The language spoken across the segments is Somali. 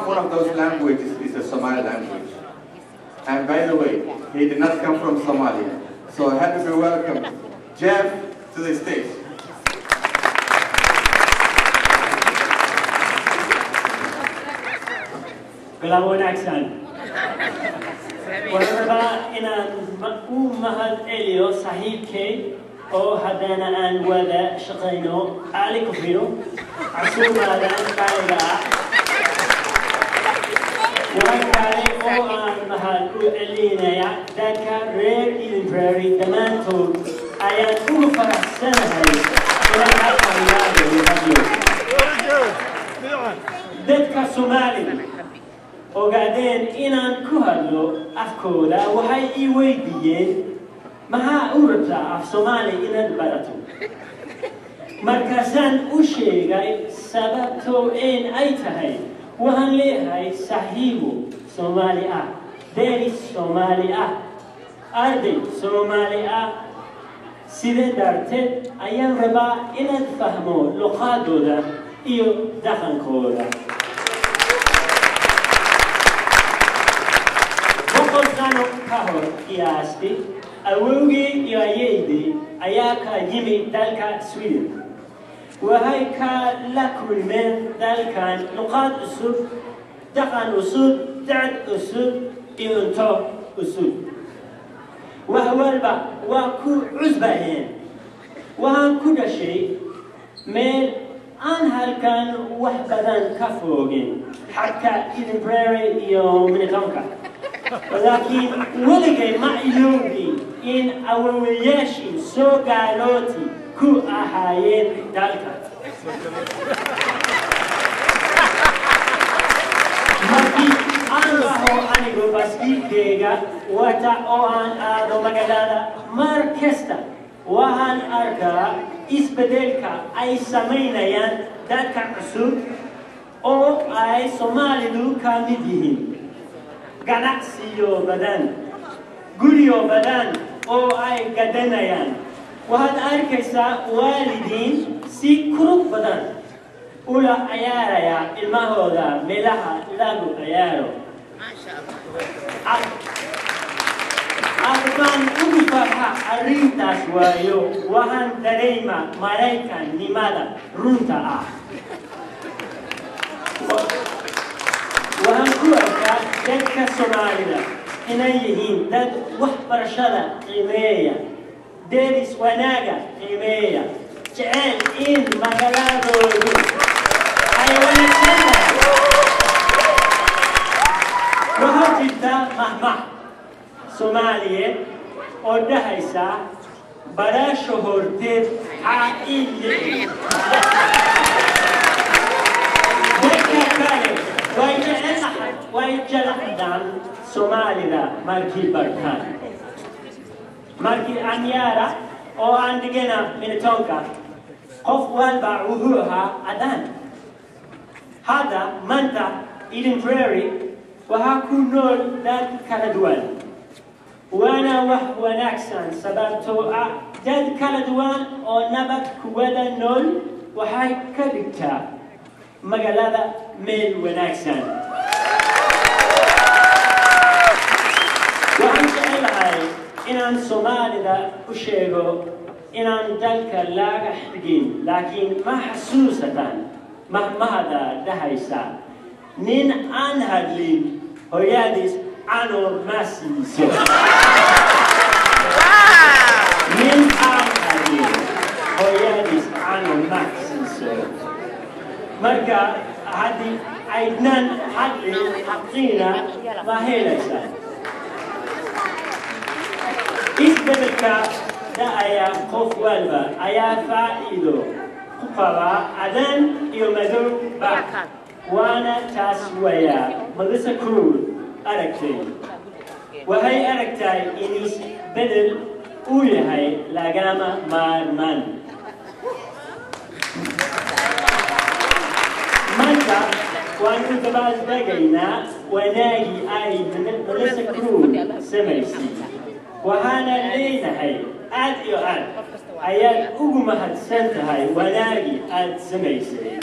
One of those languages is the Somali language. And by the way, he did not come from Somalia. So happy to welcome Jeff to the stage. Galawon accent. Whatever in a mahal elio sahib ke o hadana an wada shaqayno ali kufiro asuma dan kaiga وهكذا أو mahal elina ya daka rare Eden Prairei damanto ayan ufa sana hay wala hakayado dadka Somali وقاعدين إنان كهلو أفكولا وهاي إيويديين مها أوربتا في صومالي إنان بلاتو مركزان أشيغاي سببتو إن أيتهاي وهن ليهاي سحيبو صومالي ديري صومالي أرضي صومالي سيدة دارتت أيام ربا إنان فهمو لقادو دا إيو دخن كولا Sano kahor kiasti awugi yaidi ayaka yimi dalka Sweden وهاي كلاكل من dalkan نقاط أسود دقن أسود تعد أسود إنتو أسود وهو البا وكو عزبهين وهان كل شيء من أنهل كان وحبدان كفوجين حتى إذن برايري يوم من تونكا ولكن ولقي معلومي إن أولياشي سوغالوتي كو أحايين دالكا مكي أنه أنيقو بسكي كيغا وتا أوان آدو مقدادا ماركستا وهان أركا إسبدلكا أي سمينا يان دالكا عسود أو أي سومالي دو كامديهين ganacsiyo badan guriyo badan oo ay gadanayaan waxaad arkaysaa waalidiin si kurub badan ula ciyaaraya ilmahooda meelaha lagu ciyaaro afkaan ugu farxa arrintaas waayo waxaan dareema maraykanimada runta ah وهم كوركا دكا سوماليدا إنيهين دد وحبرشدا قيمية ديريس وناغا قيمية جعل إن مغلادو حيوان السنة وهاتيتا مهما سومالية ودهيسا برا شهورتين عائلي دكا كالي ويجلحدان سوماليدا ماركي بركان ماركي أنيارا أو عندنا من تونكا قف والبعوها أدان هذا منطقة إيدن برايري وهاكون نول داد كالدوان وانا وحو ناكسان سببتو داد كالدوان أو نبت كودا نول وهاي كبكتا مقالة ميل وناكسان وعن جعلهاي إنان سوماليدا أشيغو إنان دالك لاغا حدقين لكن ما حسوسة ما هذا دهيسا نين أنهدلين هياديس عنور ماسيسو نين أنهدلين هياديس عنور ماسيسو مركا هذه عيدنان حدي حقينا ما هي ليسا إسببكا دا أيا خوف والبا أيا فائدو قفوا أدن يومدو باك وانا تاسويا ملسا كرول أركتي وهي أركتي إنيس بدل أولهاي لاغاما مارمان مانتا وانو تباز دقينا وناجي آي ملسا كرول سميسي وهانا لينا هاي آد إيو آد آيات أغمهد سنتهاي وناجي آد سميسي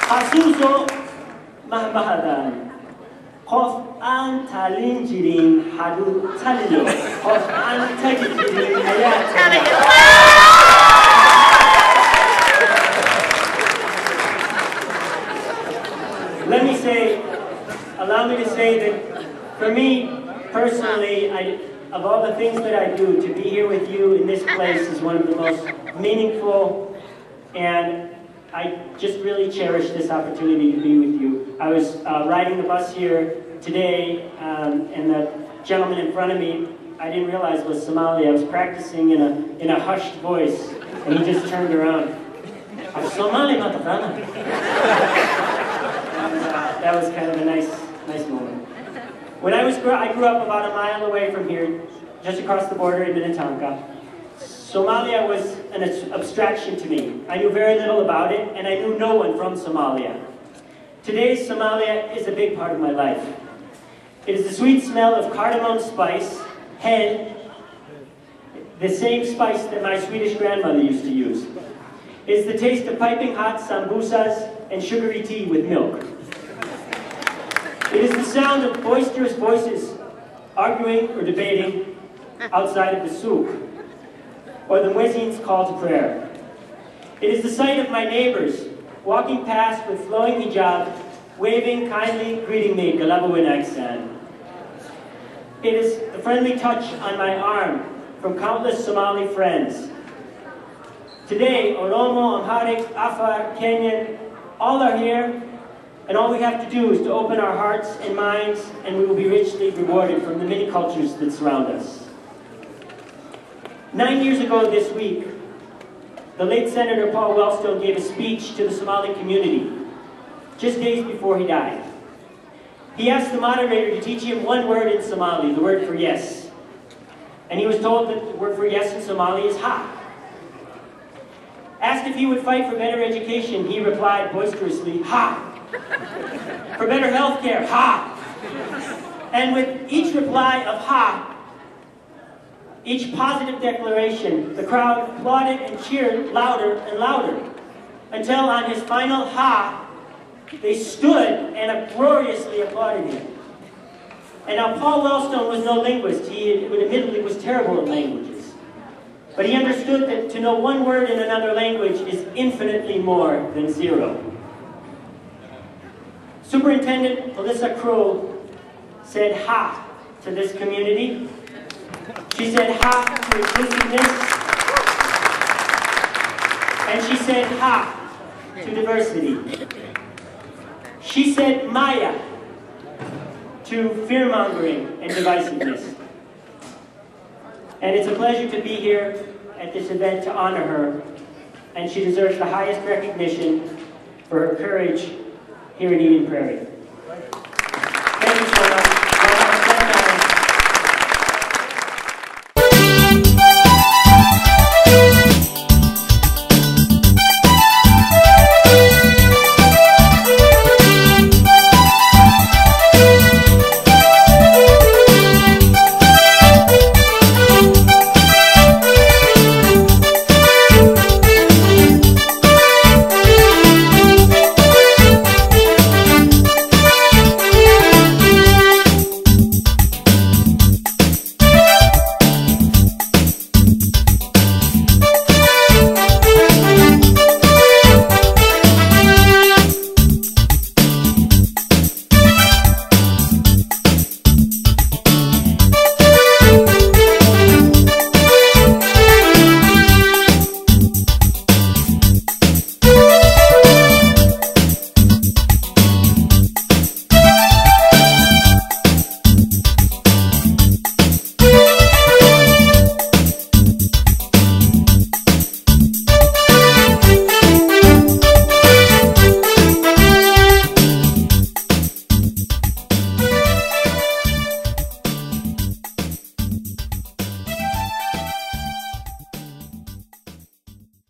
حسوسو مهما هدان خوف أن تالين جرين حدو تلو خوف أن تجرين حياتنا Let me say, allow me to say that for me personally, of all the things that I do, to be here with you in this place is one of the most meaningful, and I just really cherish this opportunity to be with you. I was riding the bus here today, and the gentleman in front of me, I didn't realize was Somali. I was practicing in a hushed voice, and he just turned around. I'm Somali, matafana. That was kind of a nice moment. When I grew up about a mile away from here, just across the border in Minnetonka. Somalia was an abstraction to me. I knew very little about it, and I knew no one from Somalia. Today, Somalia is a big part of my life. It is the sweet smell of cardamom spice, hen, the same spice that my Swedish grandmother used to use. It is the taste of piping hot sambusas and sugary tea with milk. It is the sound of boisterous voices arguing or debating outside of the souk, or the muezzin's call to prayer. It is the sight of my neighbors walking past with flowing hijab, waving kindly, greeting me, Galabawin Aksan. It is the friendly touch on my arm from countless Somali friends. Today, Oromo, Amharic, Afar, Kenyan, all are here, and all we have to do is to open our hearts and minds, and we will be richly rewarded from the many cultures that surround us. 9 years ago this week, the late Senator Paul Wellstone gave a speech to the Somali community, just days before he died. He asked the moderator to teach him one word in Somali, the word for yes. And he was told that the word for yes in Somali is ha. Asked if he would fight for better education, he replied boisterously, ha. For better health care, ha. And with each reply of ha, each positive declaration, the crowd applauded and cheered louder and louder, until on his final ha, they stood and uproariously applauded him. And now Paul Wellstone was no linguist. He admittedly was terrible at languages. But he understood that to know one word in another language is infinitely more than zero. Superintendent Alyssa Krull said ha to this community. She said ha to inclusiveness. And she said ha to diversity. She said maya to fear-mongering and divisiveness. And it's a pleasure to be here at this event to honor her, and she deserves the highest recognition for her courage here in Eden Prairie.